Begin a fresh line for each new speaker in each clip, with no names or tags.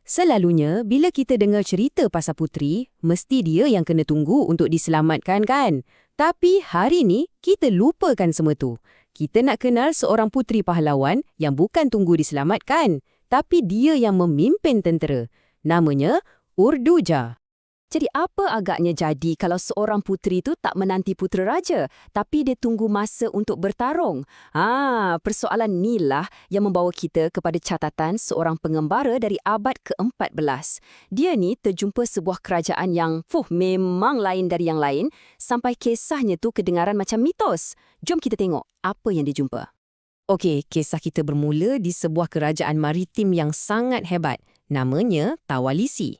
Selalunya, bila kita dengar cerita pasal puteri, mesti dia yang kena tunggu untuk diselamatkan kan? Tapi hari ni, kita lupakan semua tu. Kita nak kenal seorang puteri pahlawan yang bukan tunggu diselamatkan, tapi dia yang memimpin tentera. Namanya Urduja.
Jadi apa agaknya jadi kalau seorang puteri tu tak menanti putera raja, tapi dia tunggu masa untuk bertarung? Persoalan inilah yang membawa kita kepada catatan seorang pengembara dari abad ke-14. Dia ni terjumpa sebuah kerajaan yang memang lain dari yang lain, sampai kisahnya tu kedengaran macam mitos. Jom kita tengok apa yang dia jumpa.
Okey, kisah kita bermula di sebuah kerajaan maritim yang sangat hebat. Namanya Tawalisi.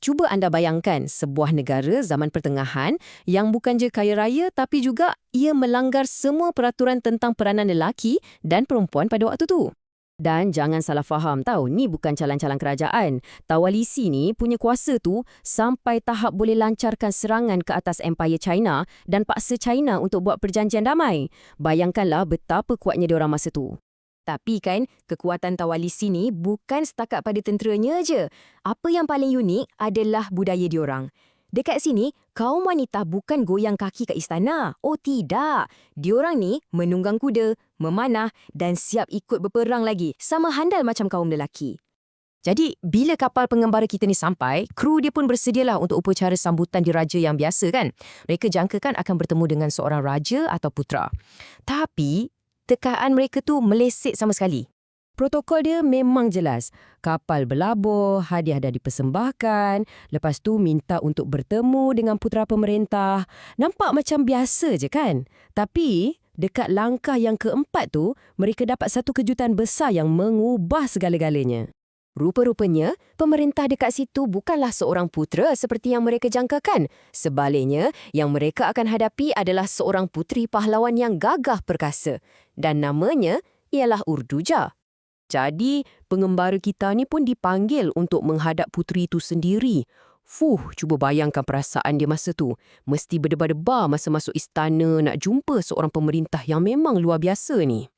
Cuba anda bayangkan sebuah negara zaman pertengahan yang bukan je kaya raya tapi juga ia melanggar semua peraturan tentang peranan lelaki dan perempuan pada waktu tu. Dan jangan salah faham tau, ni bukan calang-calang kerajaan. Tawalisi ni punya kuasa tu sampai tahap boleh lancarkan serangan ke atas Empire China dan paksa China untuk buat perjanjian damai. Bayangkanlah betapa kuatnya diorang masa tu. Tapi kan, kekuatan Tawalisi ni bukan setakat pada tenteranya je. Apa yang paling unik adalah budaya diorang. Dekat sini, kaum wanita bukan goyang kaki kat istana. Oh tidak, diorang ni menunggang kuda, memanah dan siap ikut berperang lagi. Sama handal macam kaum lelaki. Jadi, bila kapal pengembara kita ni sampai, kru dia pun bersedialah untuk upacara sambutan diraja yang biasa kan. Mereka jangkakan akan bertemu dengan seorang raja atau putera. Tapi tekaan mereka tu meleset sama sekali. Protokol dia memang jelas. Kapal berlabur, hadiah dah dipersembahkan, lepas tu minta untuk bertemu dengan putera pemerintah. Nampak macam biasa je kan? Tapi dekat langkah yang keempat tu, mereka dapat satu kejutan besar yang mengubah segala-galanya. Rupa-rupanya, pemerintah dekat situ bukanlah seorang putera seperti yang mereka jangkakan. Sebaliknya, yang mereka akan hadapi adalah seorang puteri pahlawan yang gagah perkasa. Dan namanya ialah Urduja. Jadi, pengembara kita ni pun dipanggil untuk menghadap puteri itu sendiri. Cuba bayangkan perasaan dia masa tu. Mesti berdebar-debar masa masuk istana nak jumpa seorang pemerintah yang memang luar biasa ni.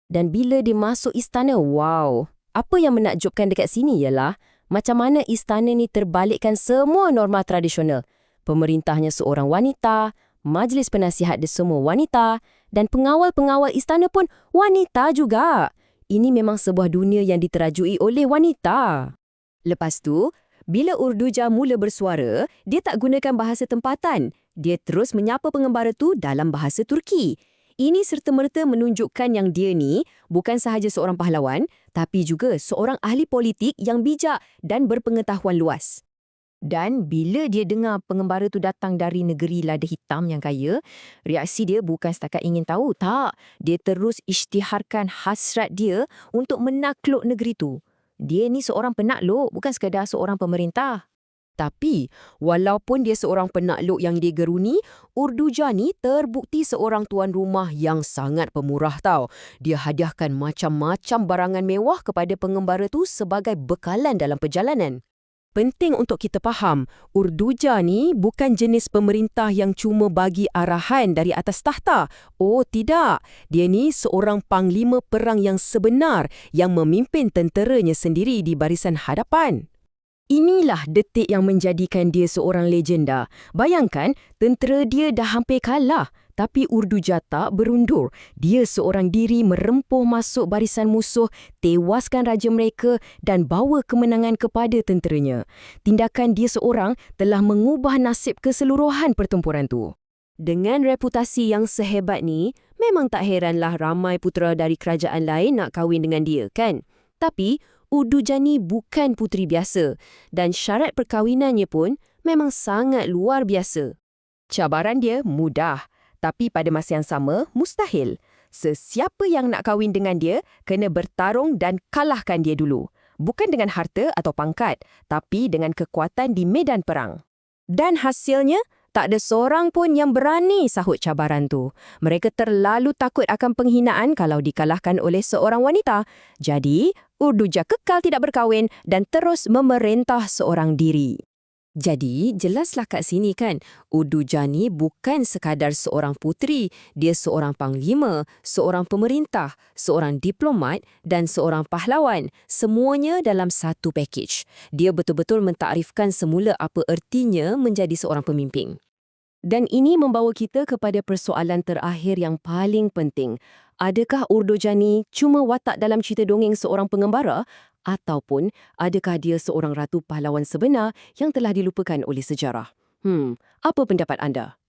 Dan bila dia masuk istana, wow! Apa yang menakjubkan dekat sini ialah macam mana istana ni terbalikkan semua norma tradisional. Pemerintahnya seorang wanita, majlis penasihat dia semua wanita, dan pengawal-pengawal istana pun wanita juga. Ini memang sebuah dunia yang diterajui oleh wanita. Lepas tu, bila Urduja mula bersuara, dia tak gunakan bahasa tempatan. Dia terus menyapa pengembara tu dalam bahasa Turki. Ini serta-merta menunjukkan yang dia ni bukan sahaja seorang pahlawan, tapi juga seorang ahli politik yang bijak dan berpengetahuan luas. Dan bila dia dengar pengembara tu datang dari negeri lada hitam yang kaya, reaksi dia bukan setakat ingin tahu, tak. Dia terus isytiharkan hasrat dia untuk menakluk negeri tu. Dia ni seorang penakluk, bukan sekadar seorang pemerintah. Tapi, walaupun dia seorang penakluk yang digeruni, Urduja ni terbukti seorang tuan rumah yang sangat pemurah tau. Dia hadiahkan macam-macam barangan mewah kepada pengembara tu sebagai bekalan dalam perjalanan. Penting untuk kita faham, Urduja ni bukan jenis pemerintah yang cuma bagi arahan dari atas tahta. Oh tidak, dia ni seorang panglima perang yang sebenar yang memimpin tenteranya sendiri di barisan hadapan. Inilah detik yang menjadikan dia seorang legenda. Bayangkan, tentera dia dah hampir kalah. Tapi Urduja tak berundur. Dia seorang diri merempuh masuk barisan musuh, tewaskan raja mereka dan bawa kemenangan kepada tenteranya. Tindakan dia seorang telah mengubah nasib keseluruhan pertempuran tu. Dengan reputasi yang sehebat ni, memang tak heranlah ramai putera dari kerajaan lain nak kahwin dengan dia, kan? Tapi Urduja ni bukan puteri biasa dan syarat perkahwinannya pun memang sangat luar biasa. Cabaran dia mudah, tapi pada masa yang sama mustahil. Sesiapa yang nak kahwin dengan dia kena bertarung dan kalahkan dia dulu. Bukan dengan harta atau pangkat, tapi dengan kekuatan di medan perang. Dan hasilnya, tak ada seorang pun yang berani sahut cabaran tu. Mereka terlalu takut akan penghinaan kalau dikalahkan oleh seorang wanita. Jadi, Urduja kekal tidak berkahwin dan terus memerintah seorang diri. Jadi, jelaslah kat sini kan, Udujani bukan sekadar seorang puteri, dia seorang panglima, seorang pemerintah, seorang diplomat dan seorang pahlawan. Semuanya dalam satu pakej. Dia betul-betul mentakrifkan semula apa ertinya menjadi seorang pemimpin. Dan ini membawa kita kepada persoalan terakhir yang paling penting. Adakah Urdojani cuma watak dalam cerita dongeng seorang pengembara? Ataupun adakah dia seorang ratu pahlawan sebenar yang telah dilupakan oleh sejarah? Apa pendapat anda?